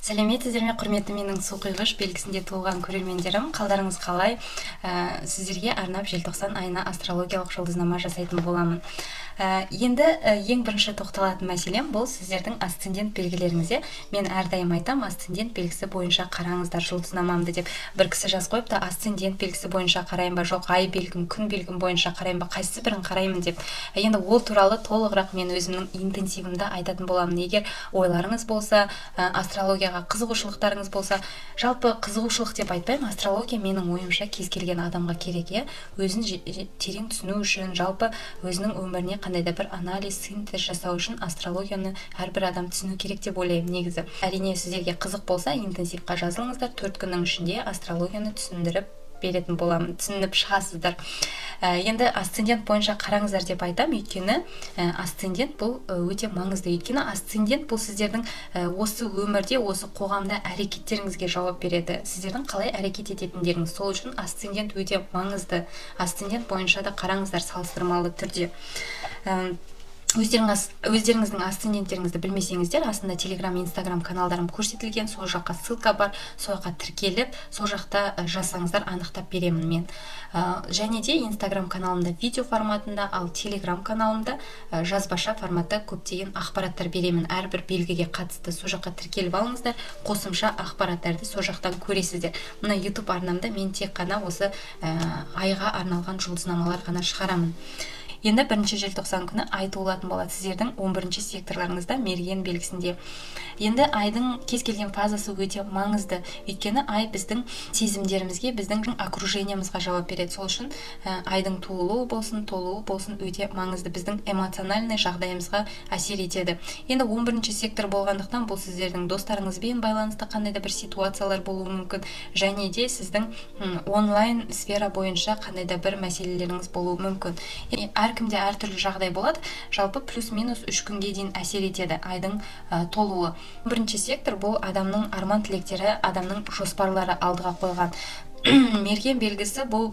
Сәлеметсіздер ме, құрметті менің суқиғыш белгісінде туылған көрермендерім, қалдарыңыз қалай? Сіздерге арнап желтоқсан айына астрологиялық жұлдызнама жасайтын боламын. Енді ең бірінші тоқталатын мәселем бұл сіздердің асцендент белгілеріңізде. Мен әрдайым айтам, асцендент белгісі бойынша қараңыздар жұлдызнамамды деп. Бір кісі жазып қойыпты, асцендент белгісі бойынша қарайын ба, жоқ ай белгім, күн белгім бойынша қарайын ба, қайсысы бірін қараймын деп. Енді ол туралы толығырақ мен өзімнің интенсивімді айтатын боламын. Егер ойларыңыз болса, астрологияға қызығушылықтарыңыз болса, жалпы қызығушылық деп айтпаймын, астрология менің ойымша кез келген адамға керек, өзін терең түсіну үшін, жалпы өзінің өміріне қандай да бір анализ, синтез жасау үшін астрологияны әрбір адам түсіну керек деп ойлаймын негізі. Әрине сіздерге қызық болса, интенсивқа жазылыңыздар, 4 күннің ішінде астрологияны түсіндіріп беретін боламын, түсініп шығасыздар. Енді асцендент бойынша қараңыздар деп айтам, өйткені асцендент бұл өте маңызды. Өйткені асцендент бұл сіздердің осы өмірде, осы қоғамда әрекеттеріңізге жауап береді. Сіздердің қалай әрекет ететіндеріңіз, сол үшін асцендент өте маңызды. Асцендент бойынша да қараңыздар салыстырмалы түрде. Өздеріңіздің асценденттеріңізді білмесеңіздер, астында Telegram, Instagram каналдарым көрсетілген, сол жаққа ссылка бар, сол жаққа тіркеліп, сол жақта жазсаңыздар анықтап беремін мен. Және де Instagram каналымда видео форматында, ал Telegram каналымда жазбаша форматта көптеген ақпараттар беремін. Әрбір белгіге қатысты сол жаққа тіркеліп алыңыздар, қосымша ақпараттарды сол жақтан көресіздер. Мына YouTube арнамда мен тек қана осы айға арналған жұлдызнамалар ғана шығарамын. Енді 1 желтоқсан күні ай туылатын болады сіздердің 11 секторларыңызда, мерген белгісінде. Енді айдың кез келген фазасы өте маңызды. Өйткені ай біздің сезімдерімізге, біздің окружениямызға жауап береді. Сол үшін айдың туылуы болсын, толуы болсын өте маңызды. Біздің эмоциональный жағдайымызға әсер етеді. Енді 11 сектор болғандықтан бұл сіздердің достарыңызбен байланысты қандай да бір ситуациялар болуы мүмкін. Және де сіздің онлайн сфера бойынша қандай да бір мәселелеріңіз болуы мүмкін. Әркімде әртүрлі жағдай болады. Жалпы плюс-минус 3 күнге дейін әсер етеді айдың толуы. 1 сектор бұл адамның арман тілектері, адамның жоспарлары алдыға қойған. Мерген белгісі бұл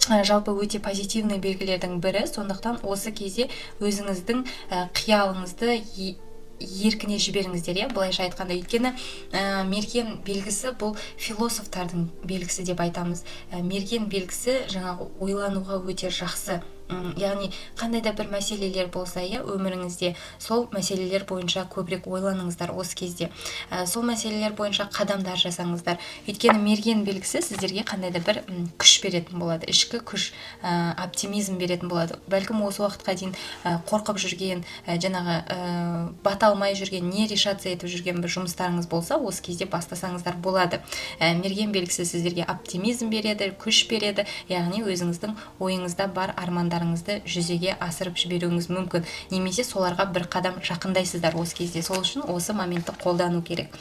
жалпы өте позитивный белгілердің бірі. Сондықтан осы кезде өзіңіздің қиялыңызды еркіне жіберіңіздер, былайша айтқанда. Өйткені мерген белгісі бұл философтардың белгісі деп айтамыз. Мерген белгісі жаңағы ойлануға өте жақсы. Яғни қандай да бір мәселелер болса, өміріңізде сол мәселелер бойынша көбірек ойланыңыздар осы кезде. Сол мәселелер бойынша қадамдар жасаңыздар. Өйткені мерген белгісі сіздерге қандай да бір күш беретін болады, ішкі күш, оптимизм беретін болады. Бәлкім осы уақытқа дейін қорқып жүрген, жаңағы бата алмай жүрген, не решация етіп жүрген бір жұмыстарыңыз болса, осы кезде бастасаңыздар болады. Мерген белгісі сіздерге оптимизм береді, күш береді, яғни өзіңіздің ойыңызда бар армандарыңызды жүзеге асырып жіберуіңіз мүмкін. Немесе соларға бір қадам жақындайсыздар осы кезде. Сол үшін осы моментті қолдану керек.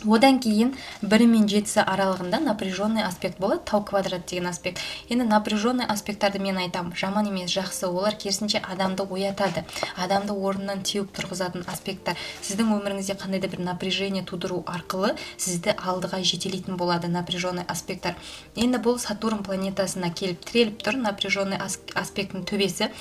Одан кейін 1 мен 7 аралығында напряженный аспект болады, тау квадрат деген аспект. Енді напряженный аспекттарды мен айтам, жаман емес, жақсы, олар керісінше адамды оятады, адамды орнынан теуіп тұрғызатын аспекттар. Сіздің өміріңізде қандай да бір напряжение тудыру арқылы сізді алдыға жетелейтін болады напряженный аспекттар. Енді бұл Сатурн планетасына келіп тіреліп тұр, напряженный аспекттің төбесі,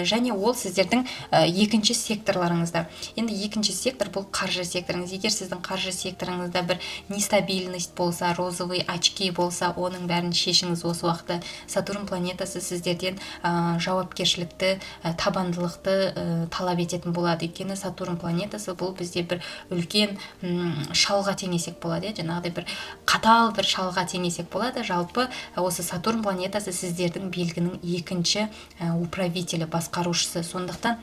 және ол сіздердің 2 секторларыңызда. Енді 2 сектор бұл қаржы секторыңыз. Егер сіздің қаржы секторыңыз бір нестабильность болса, розовый очки болса, оның бәрін шешіңіз осы уақытта. Сатурн планетасы сіздерден жауапкершілікті, табандылықты талап ететін болады. Өйткені Сатурн планетасы бұл бізде бір үлкен шалға теңесек болады, жаңағыдай бір қатал бір шалға теңесек болады. Жалпы осы Сатурн планетасы сіздердің белгінің 2 управителі, басқарушысы. Сондықтан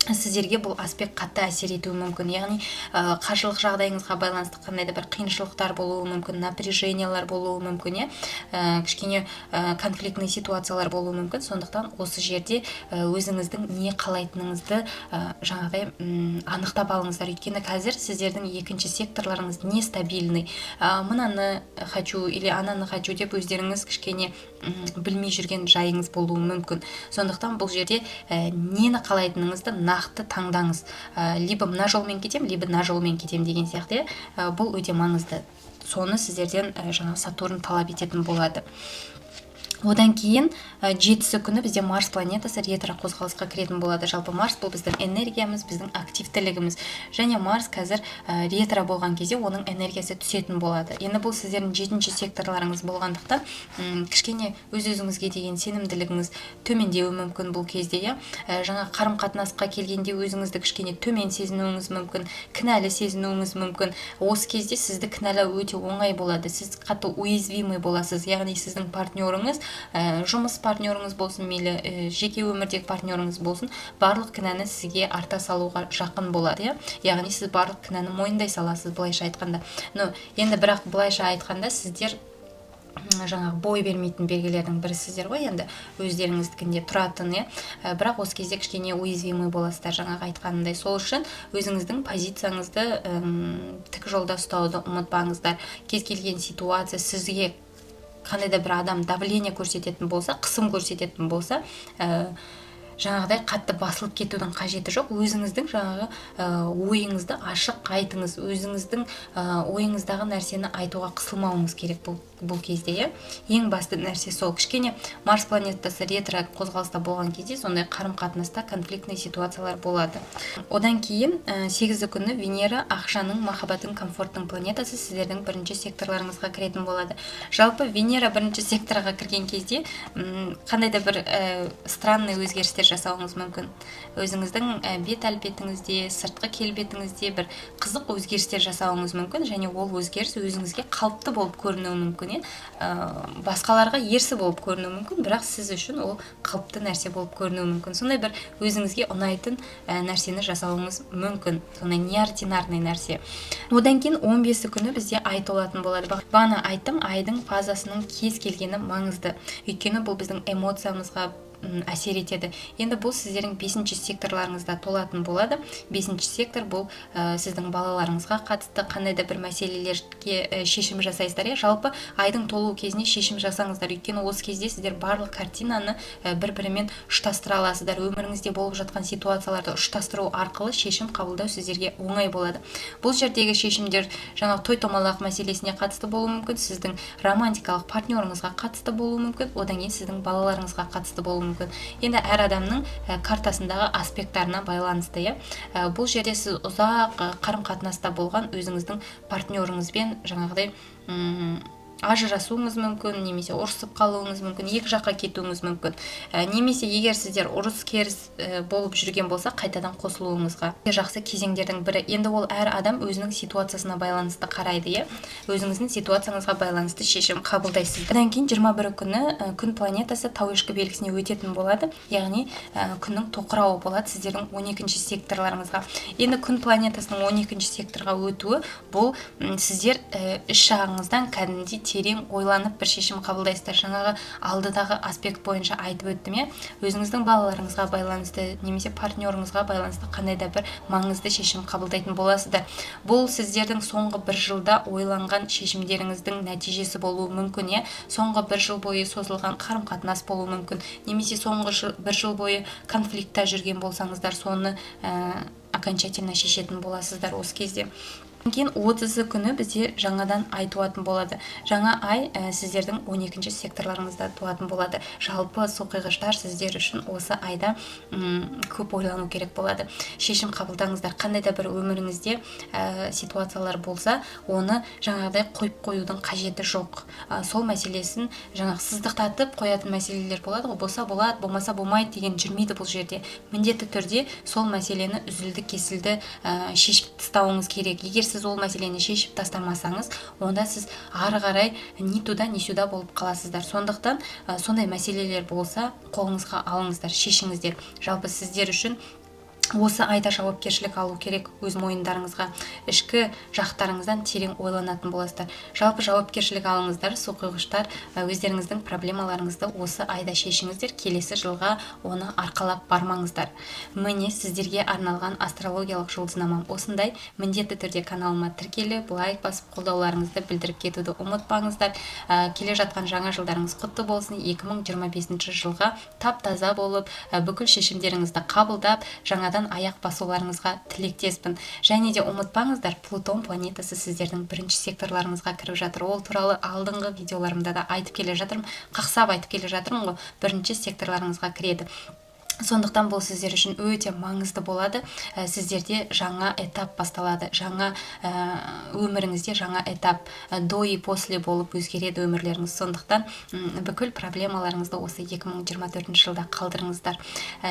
сіздерге бұл аспект қатты әсер етуі мүмкін. Яғни қаржылық жағдайыңызға байланысты қандай да бір қиыншылықтар болуы мүмкін, напряжениялар болуы мүмкін, кішкене конфликтный ситуациялар болуы мүмкін. Сондықтан осы жерде өзіңіздің не қалайтыныңызды жаңағыдай анықтап алыңыздар. Өйткені қазір сіздердің 2 секторларыңыз нестабильный. Мынаны хочу или ананы хочу деп өздеріңіз кішкене білмей жүрген жайыңыз болуы мүмкін. Сондықтан бұл жерде нені қалайтыныңызды нақты таңдаңыз. Либо мына жолмен кетем, либо мына жолмен кетем деген сияқты. Бұл өте маңызды. Соны сіздерден жаңа Сатурн талап ететін болады. Одан кейін 7-сі күні бізде Марс планетасы ретро қозғалысқа кіретін болады. Жалпы Марс бұл біздің энергиямыз, біздің активтілігіміз. Және Марс қазір ретро болған кезде оның энергиясы түсетін болады. Енді бұл сіздердің 7-ші секторларыңыз болғандықтан кішкене өз-өзіңізге деген сенімділігіңіз төмендеуі мүмкін бұл кезде. Жаңа қарым-қатынасқа келгенде өзіңізді кішкене төмен сезінуіңіз мүмкін, кінәлі сезінуіңіз мүмкін. Осы кезде сізді кінәлау өте оңай болады. Сіз қатты уязвимый боласыз. Яғни сіздің партнеріңіз, жұмыс партнеріңіз болсын, мейлі жеке өмірдегі партнеріңіз болсын, барлық кінәні сізге арта салуға жақын болады. Яғни сіз барлық кінәні мойындай саласыз, былайша айтқанда. Енді бірақ былайша айтқанда сіздер жаңағы бой бермейтін белгілердің бірі сіздер ғой, енді өздеріңіздікінде тұратын, бірақ осы кезде кішкене уязвимый боласыздар, жаңағы айтқанымдай. Сол үшін өзіңіздің позицияңызды тік жолда ұстауды ұмытпаңыздар. Кез келген ситуация сізге қандай да бір адам давление көрсететін болса, қысым көрсететін болса, жаңағыдай қатты басылып кетудің қажеті жоқ. Өзіңіздің жаңағы ойыңызды ашық айтыңыз, өзіңіздің ойыңыздағы нәрсені айтуға қысылмауыңыз керек бұл кезде. Ең басты нәрсе сол. Кішкене Марс планетасы ретро қозғалыста болған кезде сондай қарым-қатынаста конфликтный ситуациялар болады. Одан кейін 8-і күні Венера ақшаның, махаббаттың, комфорттың планетасы сіздердің бірінші секторларыңызға кіретін болады. Жалпы Венера бірінші секторға кірген кезде қандай да бір странный өзгерістер жасауыңыз мүмкін. Өзіңіздің бет әлпетіңізде, сыртқы келбетіңізде бір қызық өзгерістер жасауыңыз мүмкін, және ол өзгеріс өзіңізге қалыпты болып көрінуі мүмкін. Басқаларға ерсі болып көрінуі мүмкін, бірақ сіз үшін ол қалыпты нәрсе болып көрінуі мүмкін. Сондай бір өзіңізге ұнайтын нәрсені жасауыңыз мүмкін. Сондай неординарный нәрсе. Одан кейін 15-і күні бізде ай толатын болады. Бағана айттым, айдың фазасының кез келгені маңызды. Өйткені бұл біздің эмоциямызға әсер етеді. Енді бұл сіздердің 5-ші секторларыңызда толатын болады. 5-ші сектор бұл сіздің балаларыңызға қатысты қандай да бір мәселелерге шешім жасайсыздар. Жалпы айдың толу кезіне шешім жасаңыздар. Өйткені осы кезде сіздер барлық картинаны бір-бірімен ұштастыра аласыздар. Өміріңізде болып жатқан ситуацияларды ұштастыру арқылы шешім қабылдау сіздерге оңай болады. Бұл жердегі шешімдер жаңа той-томалақ мәселесіне қатысты болуы мүмкін, сіздің романтикалық партнеріңізға қатысты болуы мүмкін, одан кейін сіздің балаларыңызға қатысты болуы мүмкін. Енді әр адамның картасындағы аспекттарына байланысты. Бұл жерде сіз ұзақ қарым-қатынаста болған өзіңіздің партнеріңізбен жаңағыдай ажырасуыңыз мүмкін, немесе ұрысып қалуыңыз мүмкін, екі жаққа кетуіңіз мүмкін. Немесе егер сіздер ұрыс-керіс болып жүрген болса, қайтадан қосылуыңызға жақсы кезеңдердің бірі. Енді ол әр адам өзінің ситуациясына байланысты қарайды, өзіңіздің ситуацияңызға байланысты шешім қабылдайсыз. Одан кейін 21 күні күн планетасы тау-ешкі белгісіне өтетін болады, яғни күннің тоқырауы болады сіздердің 12-ші секторларыңызға. Енді күн планетасының 12-ші секторға өтуі бұл сіздер іс жағыңыздан кәдімгідей терең ойланып бір шешім қабылдайсыздар. Жаңағы алдыдағы аспект бойынша айтып өттім, өзіңіздің балаларыңызға байланысты, немесе партнеріңізға байланысты қандай да бір маңызды шешім қабылдайтын боласыздар. Бұл сіздердің соңғы бір жылда ойланған шешімдеріңіздің нәтижесі болуы мүмкін, соңғы бір жыл бойы созылған қарым-қатынас болуы мүмкін, немесе соңғы бір жыл бойы конфликтта жүрген болсаңыздар, соны окончательно шешетін боласыздар осы кезде. Кейін 30-сы күні бізде жаңадан ай туатын болады. Жаңа ай сіздердің 12-ші секторларыңызда туатын болады. Жалпы соқиғыштар сіздер үшін осы айда көп ойлану керек болады. Шешім қабылдаңыздар. Қандай да бір өміріңізде ситуациялар болса, оны жаңағыдай қойып қоюдың қажеті жоқ. Сол мәселесін жаңағы сыздықтатып қоятын мәселелер болады ғой, болса болады, болмаса болмайды деген жүрмейді бұл жерде. Міндетті түрде сол мәселені үзілді-кесілді шешіп тастауыңыз керек. Егер сіз ол мәселені шешіп тастамасаңыз, онда сіз ары қарай ни туда, ни сюда болып қаласыздар. Сондықтан сондай мәселелер болса, қолыңызға алыңыздар, шешіңіздер. Жалпы сіздер үшін осы айда жауапкершілік алу керек өз мойындарыңызға, ішкі жақтарыңыздан терең ойланатын боласыздар. Жалпы жауапкершілік алыңыздар, соқиғыштар, өздеріңіздің проблемаларыңызды осы айда шешіңіздер, келесі жылға оны арқалап бармаңыздар. Міне сіздерге арналған астрологиялық жұлдызнамам осындай. Міндетті түрде каналыма тіркеліп, лайк басып, қолдауларыңызды білдіріп кетуді ұмытпаңыздар. Келе жатқан жаңа жылдарыңыз құтты болсын. 2025 жылға тап-таза болып, бүкіл шешімдеріңізді қабылдап, жаңадан жаңадан аяқ басуларыңызға тілектеспін. Және де ұмытпаңыздар, Плутон планетасы сіздердің бірінші секторларыңызға кіріп жатыр. Ол туралы алдыңғы видеоларымда да айтып келе жатырмын, қақсап айтып келе жатырмын ғой, бірінші секторларыңызға кіреді. Сондықтан бұл сіздер үшін өте маңызды болады. Сіздерде жаңа этап басталады. Жаңа өміріңізде жаңа этап, до и после болып өзгереді өмірлеріңіз. Сондықтан бүкіл проблемаларыңызды осы 2024 жылда қалдырыңыздар.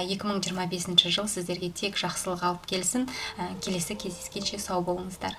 2025 жыл сіздерге тек жақсылық алып келсін. Келесі кездескенше сау болыңыздар.